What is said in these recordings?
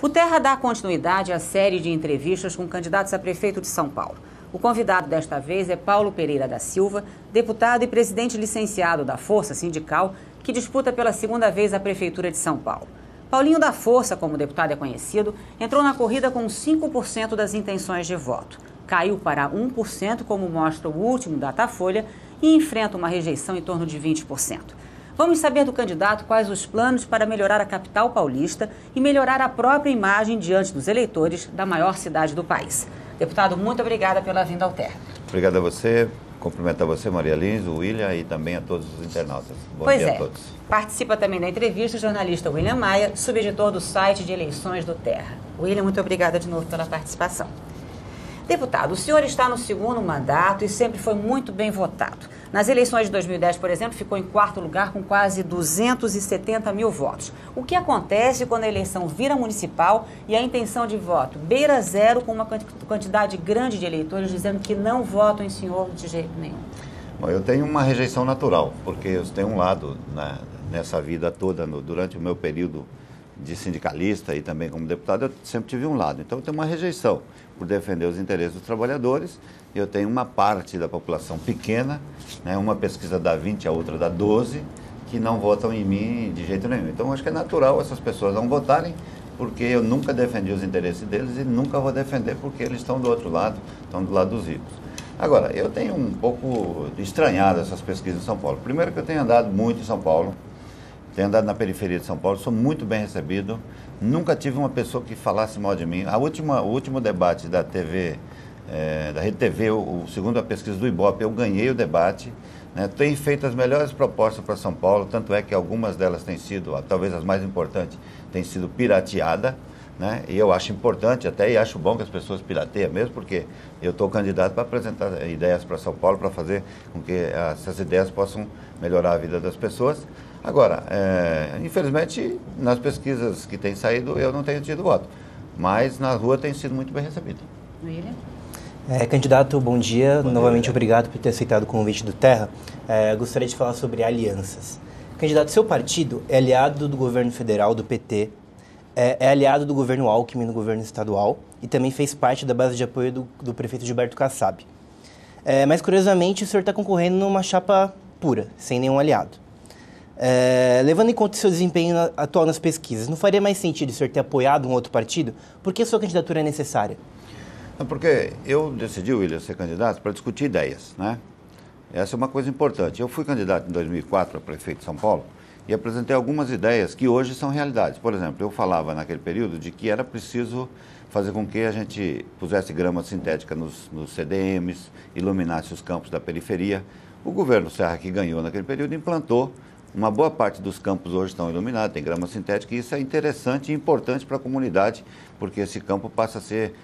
O Terra dá continuidade à série de entrevistas com candidatos a prefeito de São Paulo. O convidado desta vez é Paulo Pereira da Silva, deputado e presidente licenciado da Força Sindical, que disputa pela segunda vez a prefeitura de São Paulo. Paulinho da Força, como deputado é conhecido, entrou na corrida com 5% das intenções de voto. Caiu para 1%, como mostra o último Datafolha, e enfrenta uma rejeição em torno de 20%. Vamos saber do candidato quais os planos para melhorar a capital paulista e melhorar a própria imagem diante dos eleitores da maior cidade do país. Deputado, muito obrigada pela vinda ao Terra. Obrigado a você. Cumprimento a você, Maria Lins, o William e também a todos os internautas. Bom dia a todos. Participa também da entrevista o jornalista William Maia, subeditor do site de eleições do Terra. William, muito obrigada de novo pela participação. Deputado, o senhor está no segundo mandato e sempre foi muito bem votado. Nas eleições de 2010, por exemplo, ficou em quarto lugar com quase 270 mil votos. O que acontece quando a eleição vira municipal e a intenção de voto beira zero, com uma quantidade grande de eleitores dizendo que não votam em senhor de jeito nenhum? Bom, eu tenho uma rejeição natural, porque eu tenho um lado nessa vida toda, durante o meu período de sindicalista e também como deputado, eu sempre tive um lado. Então eu tenho uma rejeição por defender os interesses dos trabalhadores. Eu tenho uma parte da população pequena, né, uma pesquisa dá 20, a outra dá 12, que não votam em mim de jeito nenhum. Então acho que é natural essas pessoas não votarem, porque eu nunca defendi os interesses deles e nunca vou defender porque eles estão do outro lado, estão do lado dos ricos. Agora, eu tenho um pouco estranhado essas pesquisas em São Paulo. Primeiro que eu tenho andado muito em São Paulo, tenho andado na periferia de São Paulo, sou muito bem recebido, nunca tive uma pessoa que falasse mal de mim. O último debate da TV, da Rede TV, segundo a pesquisa do Ibope, eu ganhei o debate, né? Tenho feito as melhores propostas para São Paulo, tanto é que algumas delas têm sido, talvez as mais importantes, têm sido pirateadas, né? E eu acho importante, até e acho bom que as pessoas pirateiem mesmo, porque eu estou candidato para apresentar ideias para São Paulo, para fazer com que essas ideias possam melhorar a vida das pessoas. Agora, infelizmente, nas pesquisas que têm saído, eu não tenho tido voto, mas na rua tem sido muito bem recebido. William? Candidato, bom dia. Bom Novamente, dia. Obrigado por ter aceitado o convite do Terra. Gostaria de falar sobre alianças. Candidato, seu partido é aliado do governo federal, do PT, é aliado do governo Alckmin no governo estadual e também fez parte da base de apoio do prefeito Gilberto Kassab. Mas, curiosamente, o senhor está concorrendo numa chapa pura, sem nenhum aliado. Levando em conta o seu desempenho atual nas pesquisas, não faria mais sentido o senhor ter apoiado um outro partido? Por que a sua candidatura é necessária? Porque eu decidi, William, ser candidato para discutir ideias, né? Essa é uma coisa importante. Eu fui candidato em 2004 a prefeito de São Paulo e apresentei algumas ideias que hoje são realidades. Por exemplo, eu falava naquele período de que era preciso fazer com que a gente pusesse grama sintética nos CDMs, iluminasse os campos da periferia. O governo Serra, que ganhou naquele período, implantou. Uma boa parte dos campos hoje estão iluminados, tem grama sintética, e isso é interessante e importante para a comunidade, porque esse campo passa a ser,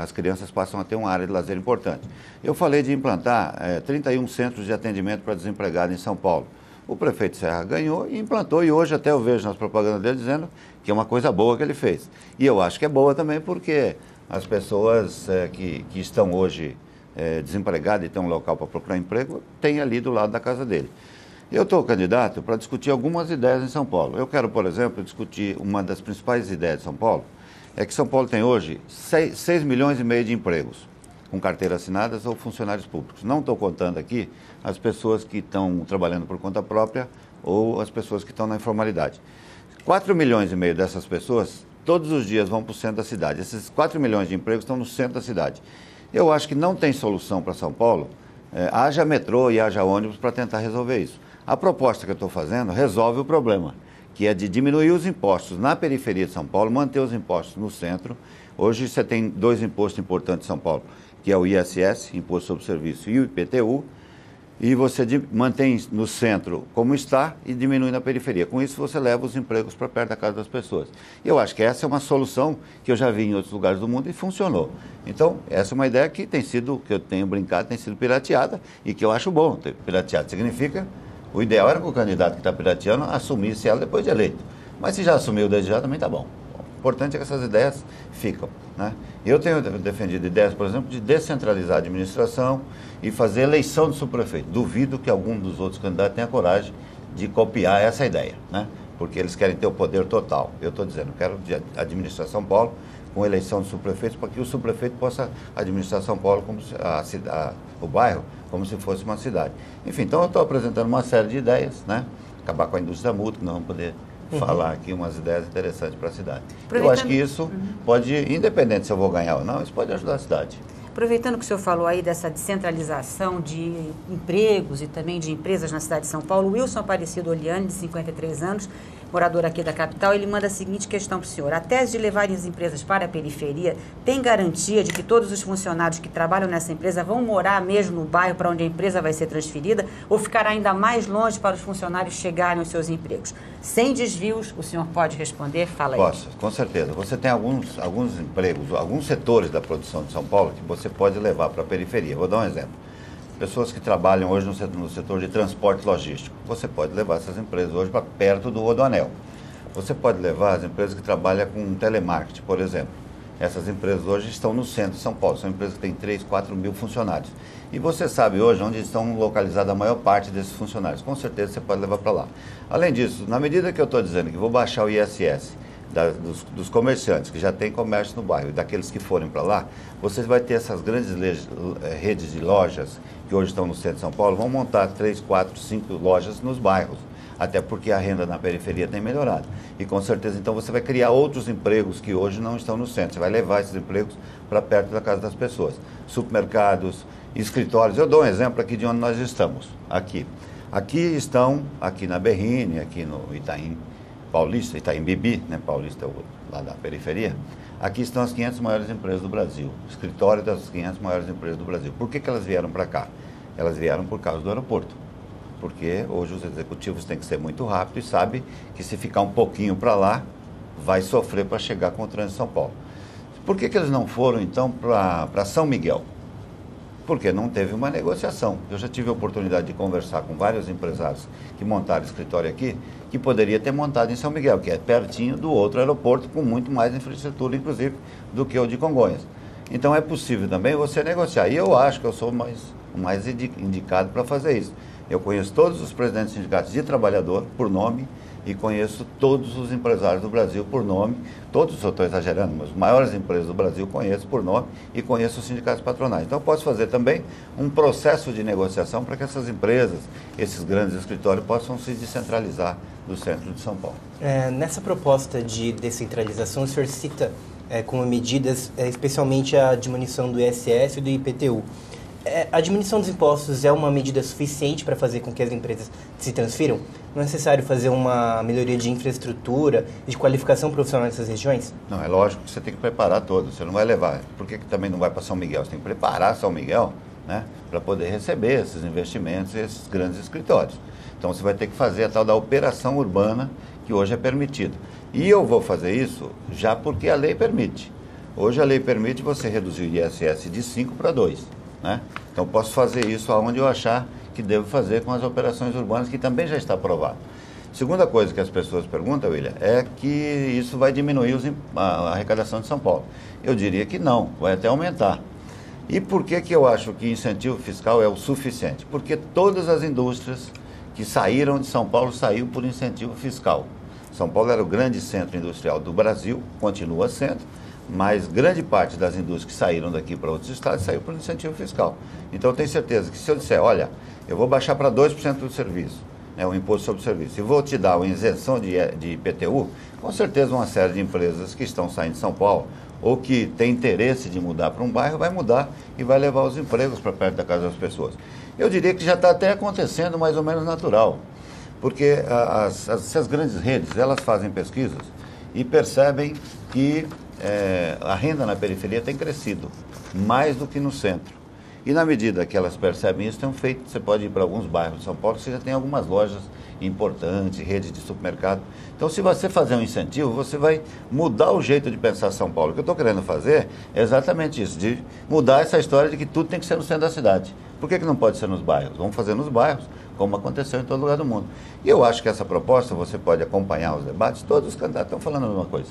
as crianças passam a ter uma área de lazer importante. Eu falei de implantar 31 centros de atendimento para desempregados em São Paulo. O prefeito Serra ganhou e implantou, e hoje até eu vejo nas propagandas dele dizendo que é uma coisa boa que ele fez. E eu acho que é boa também porque as pessoas que estão hoje desempregadas e têm um local para procurar emprego, têm ali do lado da casa dele. Eu estou candidato para discutir algumas ideias em São Paulo. Eu quero, por exemplo, discutir uma das principais ideias de São Paulo, é que São Paulo tem hoje 6 milhões e meio de empregos, com carteiras assinadas ou funcionários públicos. Não estou contando aqui as pessoas que estão trabalhando por conta própria ou as pessoas que estão na informalidade. 4 milhões e meio dessas pessoas, todos os dias vão para o centro da cidade. Esses 4 milhões de empregos estão no centro da cidade. Eu acho que não tem solução para São Paulo, haja metrô e haja ônibus para tentar resolver isso. A proposta que eu estou fazendo resolve o problema, que é de diminuir os impostos na periferia de São Paulo, manter os impostos no centro. Hoje você tem 2 impostos importantes em São Paulo, que é o ISS, Imposto sobre Serviço, e o IPTU, e você mantém no centro como está e diminui na periferia. Com isso você leva os empregos para perto da casa das pessoas. Eu acho que essa é uma solução que eu já vi em outros lugares do mundo e funcionou. Então, essa é uma ideia que eu tenho brincado, tem sido pirateada e que eu acho bom. Pirateado significa... O ideal era que o candidato que está pirateando assumisse ela depois de eleito. Mas se já assumiu desde já, também está bom. O importante é que essas ideias ficam, né? Eu tenho defendido ideias, por exemplo, de descentralizar a administração e fazer eleição de subprefeito. Duvido que algum dos outros candidatos tenha coragem de copiar essa ideia, né? porque eles querem ter o poder total. Eu estou dizendo, quero administrar São Paulo com eleição de subprefeitos, para que o subprefeito possa administrar São Paulo, como o bairro, como se fosse uma cidade. Enfim, então eu estou apresentando uma série de ideias, né? Acabar com a indústria da multa, que nós vamos poder falar aqui umas ideias interessantes para a cidade. Eu acho que isso pode, independente se eu vou ganhar ou não, isso pode ajudar a cidade. Aproveitando que o senhor falou aí dessa descentralização de empregos e também de empresas na cidade de São Paulo, Wilson Aparecido Oliane, de 53 anos, morador aqui da capital, ele manda a seguinte questão para o senhor. A tese de levarem as empresas para a periferia tem garantia de que todos os funcionários que trabalham nessa empresa vão morar mesmo no bairro para onde a empresa vai ser transferida ou ficará ainda mais longe para os funcionários chegarem aos seus empregos? Sem desvios, o senhor pode responder? Fala aí. Posso, com certeza. Você tem alguns empregos, alguns setores da produção de São Paulo que você pode levar para a periferia. Vou dar um exemplo. Pessoas que trabalham hoje no setor de transporte logístico. Você pode levar essas empresas hoje para perto do Rodoanel. Você pode levar as empresas que trabalham com telemarketing, por exemplo. Essas empresas hoje estão no centro de São Paulo. São empresas que têm 3, 4 mil funcionários. E você sabe hoje onde estão localizadas a maior parte desses funcionários. Com certeza você pode levar para lá. Além disso, na medida que eu estou dizendo que vou baixar o ISS dos comerciantes que já têm comércio no bairro e daqueles que forem para lá, você vai ter essas grandes redes de lojas que hoje estão no centro de São Paulo, vão montar 3, 4, 5 lojas nos bairros, até porque a renda na periferia tem melhorado. E com certeza, então, você vai criar outros empregos que hoje não estão no centro. Você vai levar esses empregos para perto da casa das pessoas. Supermercados, escritórios. Eu dou um exemplo aqui de onde nós estamos. Aqui estão, aqui na Berrini, aqui no Itaim Paulista, Itaim Bibi, né? Paulista lá da periferia. Aqui estão as 500 maiores empresas do Brasil, o escritório das 500 maiores empresas do Brasil. Por que elas vieram para cá? Elas vieram por causa do aeroporto. Porque hoje os executivos têm que ser muito rápidos e sabem que se ficar um pouquinho para lá, vai sofrer para chegar com o trânsito de São Paulo. Por que eles não foram, então, para São Miguel? Porque não teve uma negociação. Eu já tive a oportunidade de conversar com vários empresários que montaram escritório aqui, que poderia ter montado em São Miguel, que é pertinho do outro aeroporto, com muito mais infraestrutura, inclusive, do que o de Congonhas. Então é possível também você negociar. E eu acho que eu sou o mais indicado para fazer isso. Eu conheço todos os presidentes de sindicatos de trabalhador, por nome, e conheço todos os empresários do Brasil por nome. Todos, eu estou exagerando, mas as maiores empresas do Brasil conheço por nome e conheço os sindicatos patronais. Então, eu posso fazer também um processo de negociação para que essas empresas, esses grandes escritórios, possam se descentralizar do centro de São Paulo. Nessa proposta de descentralização, o senhor cita como medidas, especialmente a diminuição do ISS e do IPTU. A diminuição dos impostos é uma medida suficiente para fazer com que as empresas se transfiram? Não é necessário fazer uma melhoria de infraestrutura, de qualificação profissional nessas regiões? Não, é lógico que você tem que preparar todos. Você não vai levar. Por que também não vai para São Miguel? Você tem que preparar São Miguel, né, para poder receber esses investimentos e esses grandes escritórios. Então você vai ter que fazer a tal da operação urbana que hoje é permitido. E eu vou fazer isso já porque a lei permite. Hoje a lei permite você reduzir o ISS de 5 para 2. Né? Então, posso fazer isso aonde eu achar que devo fazer com as operações urbanas, que também já está aprovado. Segunda coisa que as pessoas perguntam, William, é que isso vai diminuir a arrecadação de São Paulo. Eu diria que não, vai até aumentar. E por que eu acho que incentivo fiscal é o suficiente? Porque todas as indústrias que saíram de São Paulo saíram por incentivo fiscal. São Paulo era o grande centro industrial do Brasil, continua sendo, mas grande parte das indústrias que saíram daqui para outros estados saiu por incentivo fiscal. Então eu tenho certeza que se eu disser, olha, eu vou baixar para 2% do serviço, né, o imposto sobre o serviço, e vou te dar uma isenção de IPTU, com certeza uma série de empresas que estão saindo de São Paulo ou que tem interesse de mudar para um bairro, vai mudar e vai levar os empregos para perto da casa das pessoas. Eu diria que já está até acontecendo mais ou menos natural, porque essas grandes redes, elas fazem pesquisas e percebem que a renda na periferia tem crescido mais do que no centro. E na medida que elas percebem isso, você pode ir para alguns bairros de São Paulo, você já tem algumas lojas importantes, redes de supermercado. Então, se você fazer um incentivo, você vai mudar o jeito de pensar São Paulo. O que eu estou querendo fazer é exatamente isso, de mudar essa história de que tudo tem que ser no centro da cidade. Por que não pode ser nos bairros? Vamos fazer nos bairros, como aconteceu em todo lugar do mundo. E eu acho que essa proposta, você pode acompanhar os debates, todos os candidatos estão falando a mesma coisa.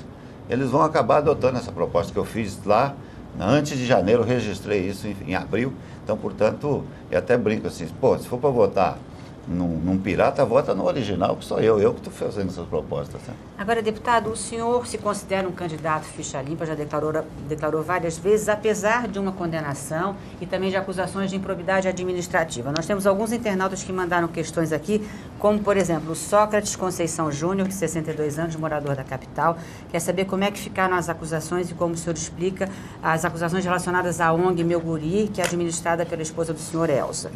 Eles vão acabar adotando essa proposta que eu fiz lá, antes de janeiro, eu registrei isso em abril. Então, portanto, eu até brinco assim, se for para votar num pirata, vota no original, que sou eu que estou fazendo essas propostas. Né? Agora, deputado, o senhor se considera um candidato ficha limpa, já declarou várias vezes, apesar de uma condenação e também de acusações de improbidade administrativa. Nós temos alguns internautas que mandaram questões aqui, como, por exemplo, o Sócrates Conceição Júnior, de 62 anos, morador da capital, quer saber como é que ficaram as acusações e como o senhor explica as acusações relacionadas à ONG Meu Guri, que é administrada pela esposa do senhor Elza.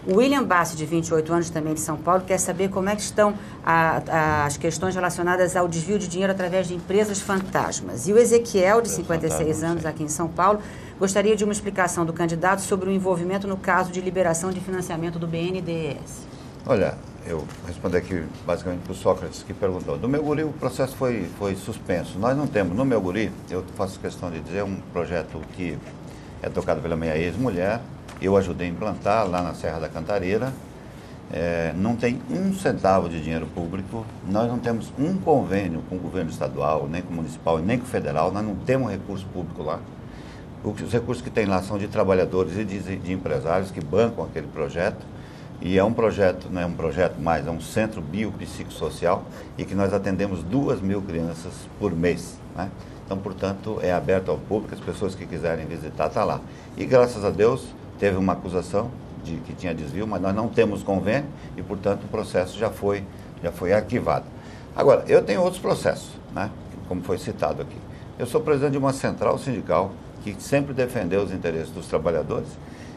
O William Bassi, de 28 anos, também de São Paulo, quer saber como é que estão as questões relacionadas ao desvio de dinheiro através de empresas fantasmas. E o Ezequiel, de 56 anos, aqui em São Paulo, gostaria de uma explicação do candidato sobre o envolvimento no caso de liberação de financiamento do BNDES. Olha, eu respondi aqui basicamente para o Sócrates, que perguntou. Do Meu Guri, o processo foi suspenso. Nós não temos, no Meu Guri, eu faço questão de dizer, um projeto que é tocado pela minha ex-mulher, eu ajudei a implantar lá na Serra da Cantareira. Não tem um centavo de dinheiro público, nós não temos um convênio com o governo estadual, nem com o municipal, nem com o federal, nós não temos recurso público lá. Os recursos que tem lá são de trabalhadores e de empresários que bancam aquele projeto, e é um projeto, não é um projeto mais, é um centro biopsicossocial e que nós atendemos 2.000 crianças por mês, né? Então, portanto, é aberto ao público, as pessoas que quiserem visitar, está lá. E graças a Deus, teve uma acusação de que tinha desvio, mas nós não temos convênio e, portanto, o processo já foi arquivado. Agora, eu tenho outros processos, né? Como foi citado aqui. Eu sou presidente de uma central sindical que sempre defendeu os interesses dos trabalhadores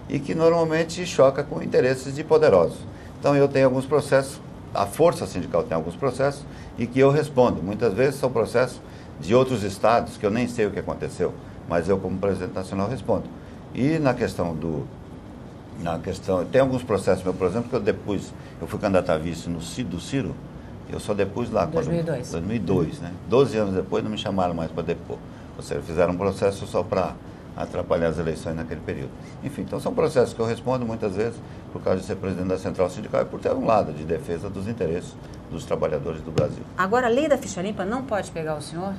e que normalmente choca com interesses de poderosos. Então, eu tenho alguns processos, a força sindical tem alguns processos e que eu respondo. Muitas vezes são processos de outros estados que eu nem sei o que aconteceu, mas eu, como presidente nacional, respondo. E tem alguns processos meus, por exemplo, que eu fui candidato a vice do Ciro, eu só depus lá. 2002, né? 12 anos depois não me chamaram mais para depor. Ou seja, fizeram um processo só para atrapalhar as eleições naquele período. Enfim, então são processos que eu respondo muitas vezes por causa de ser presidente da Central Sindical e por ter um lado de defesa dos interesses dos trabalhadores do Brasil. Agora, a lei da ficha limpa não pode pegar o senhor?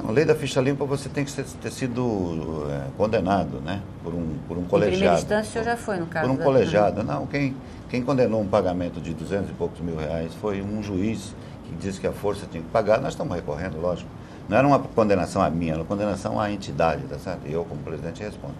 A lei da ficha limpa você tem que ter sido condenado, né? Por um colegiado. Em primeira instância, o senhor já foi, no caso? Por um colegiado. Não, quem condenou um pagamento de 200 e poucos mil reais foi um juiz que disse que a força tinha que pagar. Nós estamos recorrendo, lógico. Não era uma condenação a minha, era uma condenação à entidade, tá certo? E eu, como presidente, respondo.